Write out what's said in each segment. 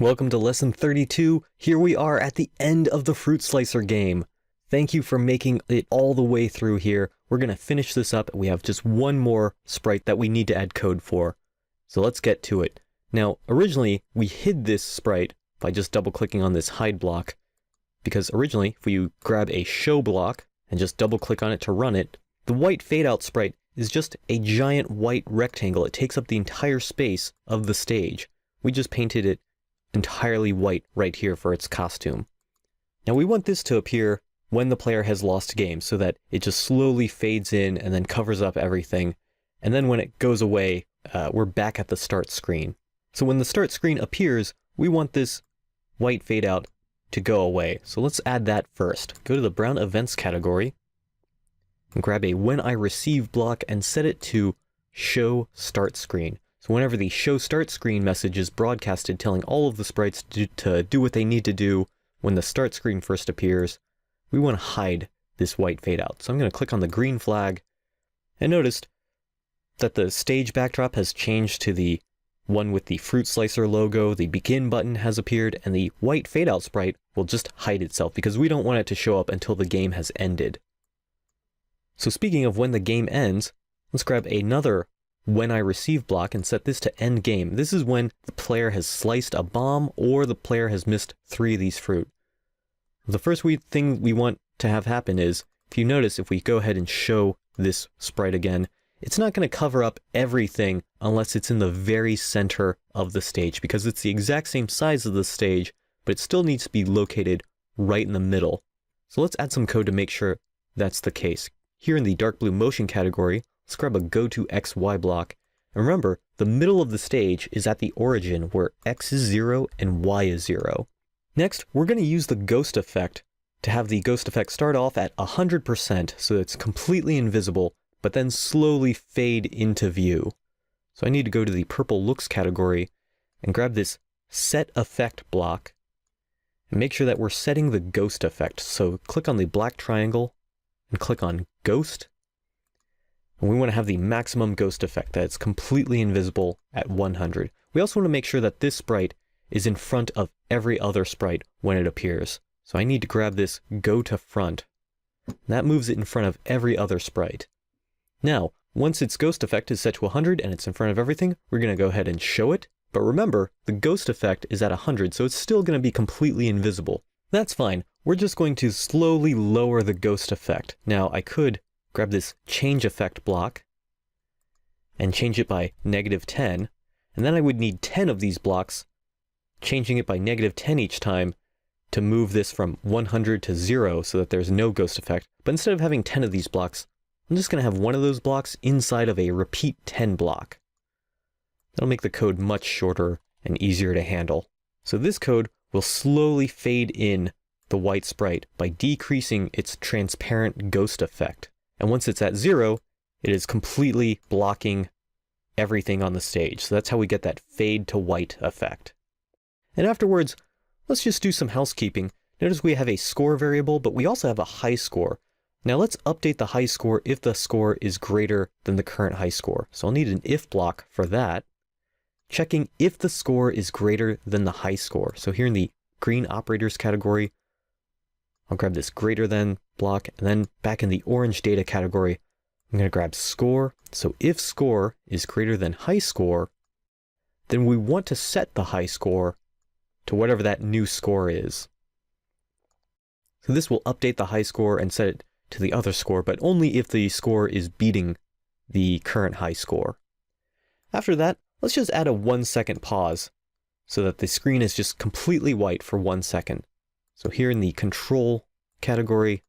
Welcome to lesson 32. Here we are at the end of the fruit slicer game. Thank you for making it all the way through here. We're going to finish this up. We have just one more sprite that we need to add code for. So let's get to it. Now, originally, we hid this sprite by just double-clicking on this hide block. Because originally, if you grab a show block and just double-click on it to run it, the white fade-out sprite is just a giant white rectangle. It takes up the entire space of the stage. We just painted it entirely white right here for its costume. Now we want this to appear when the player has lost a game so that it just slowly fades in and then covers up everything. And then when it goes away, we're back at the start screen. So when the start screen appears, we want this white fade out to go away. So let's add that first. Go to the brown events category and grab a when I receive block and set it to show start screen. So whenever the show start screen message is broadcasted telling all of the sprites to do what they need to do when the start screen first appears, we want to hide this white fade out. So I'm going to click on the green flag and noticed that the stage backdrop has changed to the one with the fruit slicer logo, the begin button has appeared, and the white fade out sprite will just hide itself because we don't want it to show up until the game has ended. So speaking of when the game ends, let's grab another when I receive block and set this to end game. This is when the player has sliced a bomb or the player has missed 3 of these fruit. The first thing we want to have happen is, if you notice, if we go ahead and show this sprite again, it's not going to cover up everything unless it's in the very center of the stage, because it's the exact same size of the stage, but it still needs to be located right in the middle. So let's add some code to make sure that's the case. Here in the dark blue motion category, let's grab a go to XY block. And remember, the middle of the stage is at the origin where X is 0 and Y is 0. Next, we're going to use the ghost effect to have the ghost effect start off at 100% so it's completely invisible, but then slowly fade into view. So I need to go to the purple looks category and grab this set effect block and make sure that we're setting the ghost effect. So click on the black triangle and click on ghost. And we want to have the maximum ghost effect, that it's completely invisible at 100. We also want to make sure that this sprite is in front of every other sprite when it appears. So I need to grab this go to front. That moves it in front of every other sprite. Now, once its ghost effect is set to 100 and it's in front of everything, we're going to go ahead and show it. But remember, the ghost effect is at 100, so it's still going to be completely invisible. That's fine. We're just going to slowly lower the ghost effect. Now, I could grab this change effect block and change it by -10, and then I would need 10 of these blocks, changing it by -10 each time to move this from 100 to 0 so that there's no ghost effect. But instead of having 10 of these blocks, I'm just going to have one of those blocks inside of a repeat 10 block. That'll make the code much shorter and easier to handle. So this code will slowly fade in the white sprite by decreasing its transparent ghost effect. And once it's at 0, it is completely blocking everything on the stage. So that's how we get that fade to white effect. And afterwards, let's just do some housekeeping. Notice we have a score variable, but we also have a high score. Now let's update the high score if the score is greater than the current high score. So I'll need an if block for that, checking if the score is greater than the high score. So here in the green operators category, I'll grab this greater than block, and then back in the orange data category, I'm going to grab score. So if score is greater than high score, then we want to set the high score to whatever that new score is. So this will update the high score and set it to the other score, but only if the score is beating the current high score. After that, let's just add a 1-second pause so that the screen is just completely white for 1 second. So here in the control category,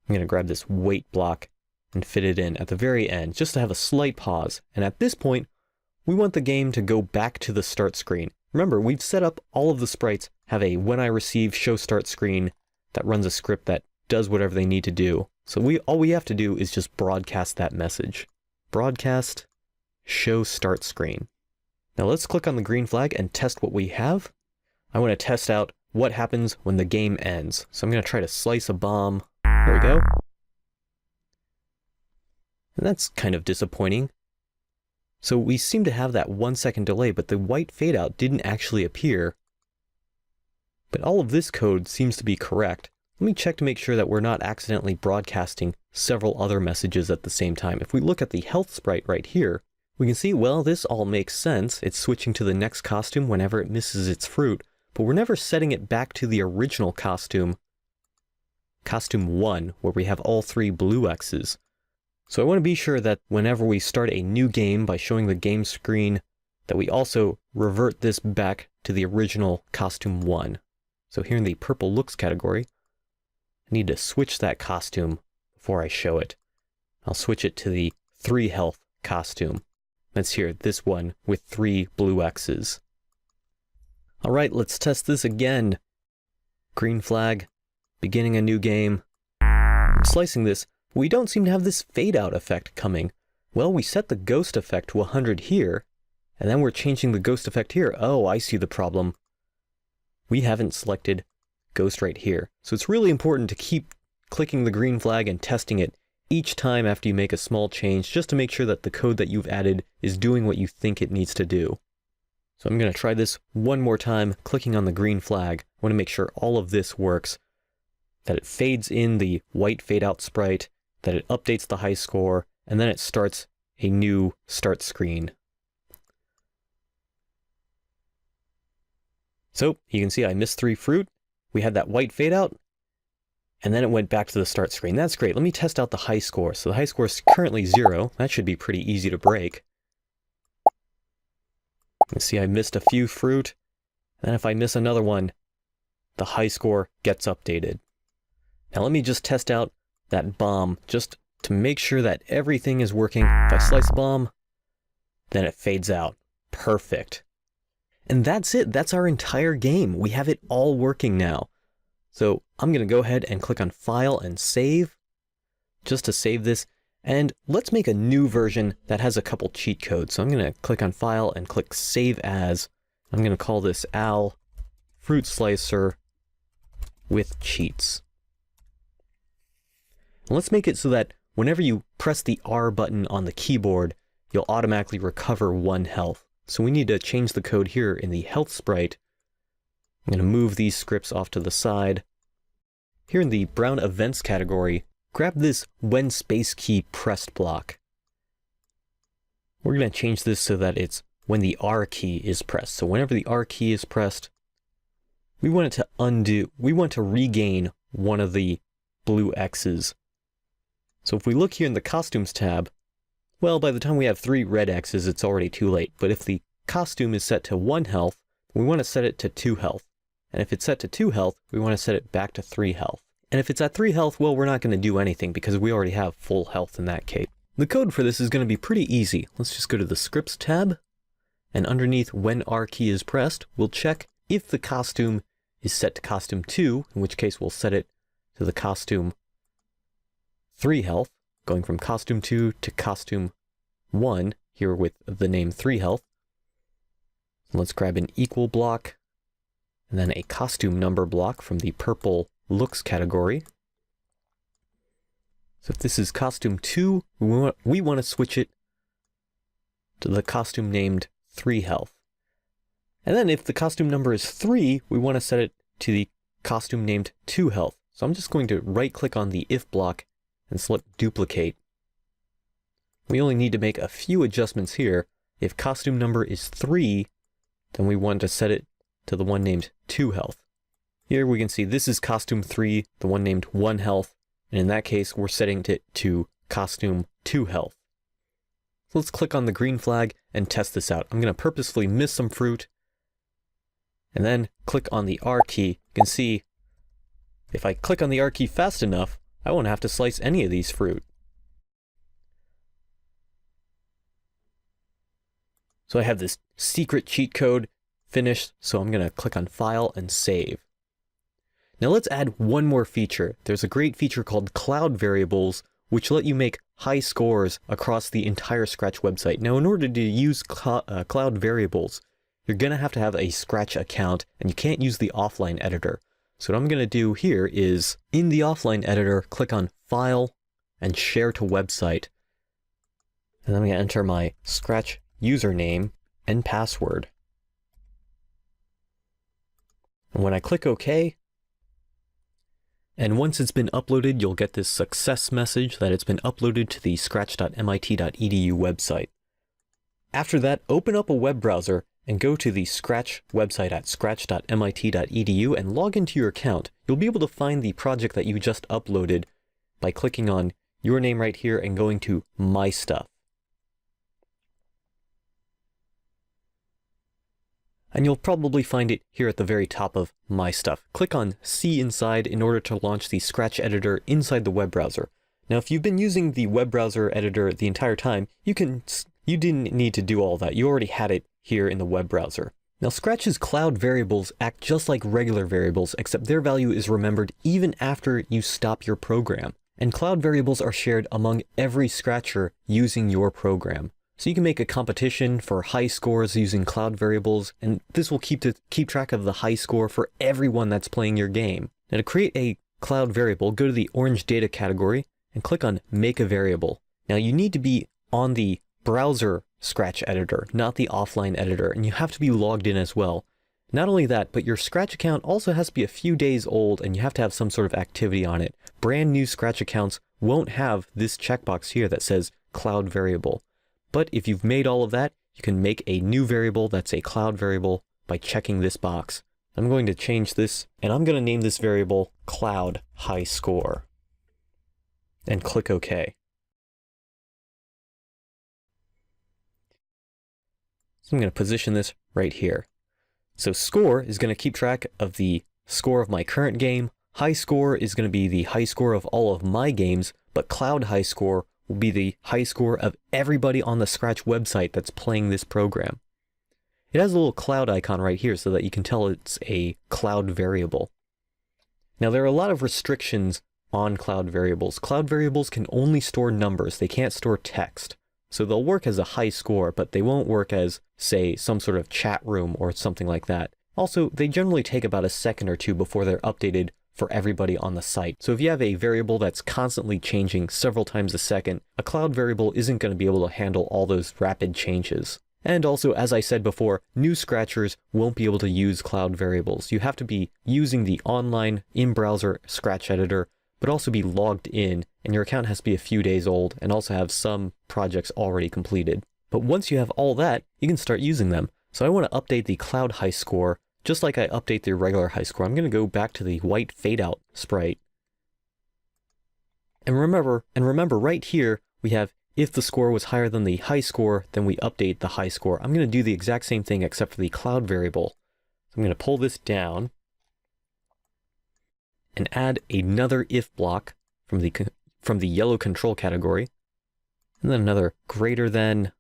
I'm going to grab this wait block and fit it in at the very end just to have a slight pause. And at this point, we want the game to go back to the start screen. Remember, we've set up all of the sprites have a when I receive show start screen that runs a script that does whatever they need to do. So all we have to do is just broadcast that message. Broadcast show start screen. Now let's click on the green flag and test what we have. I want to test out what happens when the game ends. So I'm going to try to slice a bomb. There we go. And that's kind of disappointing. So we seem to have that 1 second delay, but the white fade out didn't actually appear. But all of this code seems to be correct. Let me check to make sure that we're not accidentally broadcasting several other messages at the same time. If we look at the health sprite right here, we can see, well, this all makes sense. It's switching to the next costume whenever it misses its fruit, but we're never setting it back to the original costume, costume 1, where we have all 3 blue X's. So I want to be sure that whenever we start a new game by showing the game screen, that we also revert this back to the original costume 1. So here in the purple looks category, I need to switch that costume before I show it. I'll switch it to the 3 health costume. That's here, this one with 3 blue X's. All right, let's test this again. Green flag, beginning a new game. I'm slicing this. We don't seem to have this fade out effect coming. Well, we set the ghost effect to 100 here, and then we're changing the ghost effect here. Oh, I see the problem. We haven't selected ghost right here. So it's really important to keep clicking the green flag and testing it each time after you make a small change, just to make sure that the code that you've added is doing what you think it needs to do. So I'm going to try this one more time, clicking on the green flag. I want to make sure all of this works, that it fades in the white fade out sprite, that it updates the high score, and then it starts a new start screen. So you can see I missed 3 fruit. We had that white fade out, and then it went back to the start screen. That's great. Let me test out the high score. So the high score is currently 0. That should be pretty easy to break. You can see I missed a few fruit. And then if I miss another one, the high score gets updated. Now let me just test out that bomb, just to make sure that everything is working. If I slice the bomb, then it fades out. Perfect. And that's it. That's our entire game. We have it all working now. So I'm going to go ahead and click on File and Save, just to save this. And let's make a new version that has a couple cheat codes. So I'm going to click on File and click Save As. I'm going to call this Al Fruit Slicer with cheats. And let's make it so that whenever you press the R button on the keyboard, you'll automatically recover 1 health. So we need to change the code here in the health sprite. I'm going to move these scripts off to the side. Here in the brown events category, grab this when space key pressed block. We're going to change this so that it's when the R key is pressed. So whenever the R key is pressed, we want it to regain one of the blue X's. So if we look here in the costumes tab, well, by the time we have 3 red X's, it's already too late. But if the costume is set to 1 health, we want to set it to 2 health. And if it's set to 2 health, we want to set it back to 3 health. And if it's at 3 health, well, we're not going to do anything because we already have full health in that case. The code for this is going to be pretty easy. Let's just go to the Scripts tab, and underneath when R key is pressed, we'll check if the costume is set to costume 2, in which case we'll set it to the costume 3 health, going from costume 2 to costume 1, here with the name 3 health. Let's grab an equal block, and then a costume number block from the purple looks category. So if this is costume 2, we want to switch it to the costume named 3 health. And then if the costume number is 3, we want to set it to the costume named 2 health. So I'm just going to right click on the if block and select duplicate. We only need to make a few adjustments here. If costume number is 3, then we want to set it to the one named 2 health. Here we can see this is costume 3, the one named 1 health, and in that case we're setting it to costume 2 health. So let's click on the green flag and test this out. I'm going to purposefully miss some fruit, and then click on the R key. You can see if I click on the R key fast enough, I won't have to slice any of these fruit. So I have this secret cheat code finished, so I'm going to click on File and Save. Now let's add one more feature. There's a great feature called Cloud Variables, which let you make high scores across the entire Scratch website. Now in order to use Cloud Variables, you're going to have a Scratch account, and you can't use the offline editor. So what I'm going to do here is, in the offline editor, click on File and Share to Website. And I'm going to enter my Scratch username and password. And when I click OK, and once it's been uploaded, you'll get this success message that it's been uploaded to the scratch.mit.edu website. After that, open up a web browser and go to the Scratch website at scratch.mit.edu and log into your account. You'll be able to find the project that you just uploaded by clicking on your name right here and going to My Stuff. And you'll probably find it here at the very top of My Stuff. Click on See Inside in order to launch the Scratch editor inside the web browser. Now, if you've been using the web browser editor the entire time, you didn't need to do all that. You already had it here in the web browser. Now, Scratch's cloud variables act just like regular variables, except their value is remembered even after you stop your program. And cloud variables are shared among every Scratcher using your program. So you can make a competition for high scores using cloud variables, and this will keep track of the high score for everyone that's playing your game. Now, to create a cloud variable, go to the orange data category and click on Make a Variable. Now, you need to be on the browser Scratch editor, not the offline editor, and you have to be logged in as well. Not only that, but your Scratch account also has to be a few days old, and you have to have some sort of activity on it. Brand new Scratch accounts won't have this checkbox here that says cloud variable. But if you've made all of that, you can make a new variable that's a cloud variable by checking this box. I'm going to change this, and I'm going to name this variable cloud high score. And click OK. So I'm going to position this right here. So score is going to keep track of the score of my current game. High score is going to be the high score of all of my games, but cloud high score will be the high score of everybody on the Scratch website that's playing this program. It has a little cloud icon right here so that you can tell it's a cloud variable. Now, there are a lot of restrictions on cloud variables. Cloud variables can only store numbers. They can't store text. So they'll work as a high score, but they won't work as, say, some sort of chat room or something like that. Also, they generally take about a second or two before they're updated for everybody on the site. So if you have a variable that's constantly changing several times a second, a cloud variable isn't going to be able to handle all those rapid changes. And also, as I said before, new Scratchers won't be able to use cloud variables. You have to be using the online in-browser Scratch editor, but also be logged in, and your account has to be a few days old and also have some projects already completed. But once you have all that, you can start using them. So I want to update the cloud high score just like I update the regular high score. I'm going to go back to the white fade out sprite. And remember right here, we have if the score was higher than the high score, then we update the high score. I'm going to do the exact same thing except for the cloud variable. So I'm going to pull this down and add another if block from the yellow control category, and then another greater than.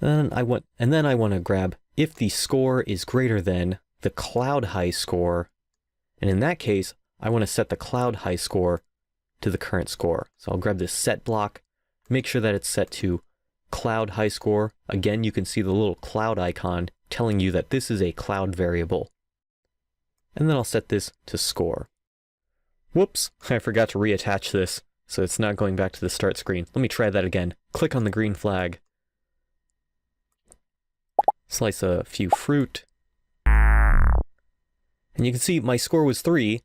And then I want to grab if the score is greater than the cloud high score, and in that case, I want to set the cloud high score to the current score. So I'll grab this set block, make sure that it's set to cloud high score. Again, you can see the little cloud icon telling you that this is a cloud variable. And then I'll set this to score. Whoops, I forgot to reattach this, so it's not going back to the start screen. Let me try that again. Click on the green flag. Slice a few fruit. And you can see my score was 3.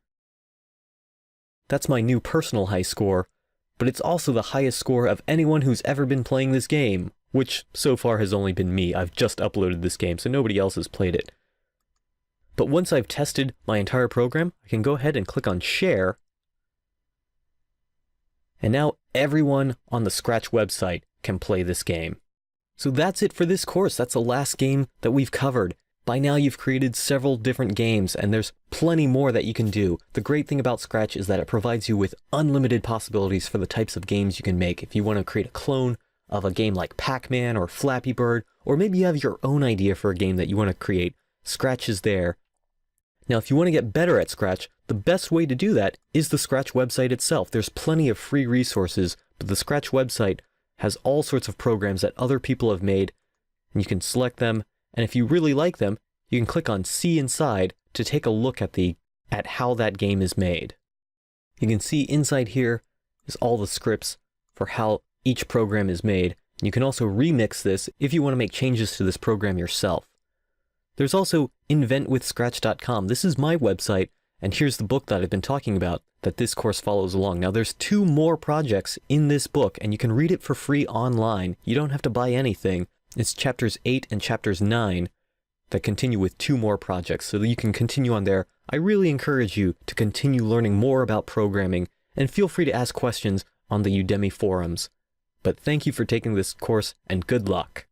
That's my new personal high score, but it's also the highest score of anyone who's ever been playing this game, which so far has only been me. I've just uploaded this game, so nobody else has played it. But once I've tested my entire program, I can go ahead and click on Share. And now everyone on the Scratch website can play this game. So that's it for this course. That's the last game that we've covered. By now you've created several different games, and there's plenty more that you can do. The great thing about Scratch is that it provides you with unlimited possibilities for the types of games you can make. If you want to create a clone of a game like Pac-Man or Flappy Bird, or maybe you have your own idea for a game that you want to create, Scratch is there. Now, if you want to get better at Scratch, the best way to do that is the Scratch website itself. There's plenty of free resources, but the Scratch website has all sorts of programs that other people have made, and you can select them, and if you really like them, you can click on See Inside to take a look at how that game is made. You can see inside here is all the scripts for how each program is made. You can also remix this if you want to make changes to this program yourself. There's also inventwithscratch.com. This is my website, and here's the book that I've been talking about that this course follows along. Now there's 2 more projects in this book, and you can read it for free online. You don't have to buy anything. It's chapters 8 and chapters 9 that continue with 2 more projects, so that you can continue on there. I really encourage you to continue learning more about programming, and feel free to ask questions on the Udemy forums. But thank you for taking this course, and good luck.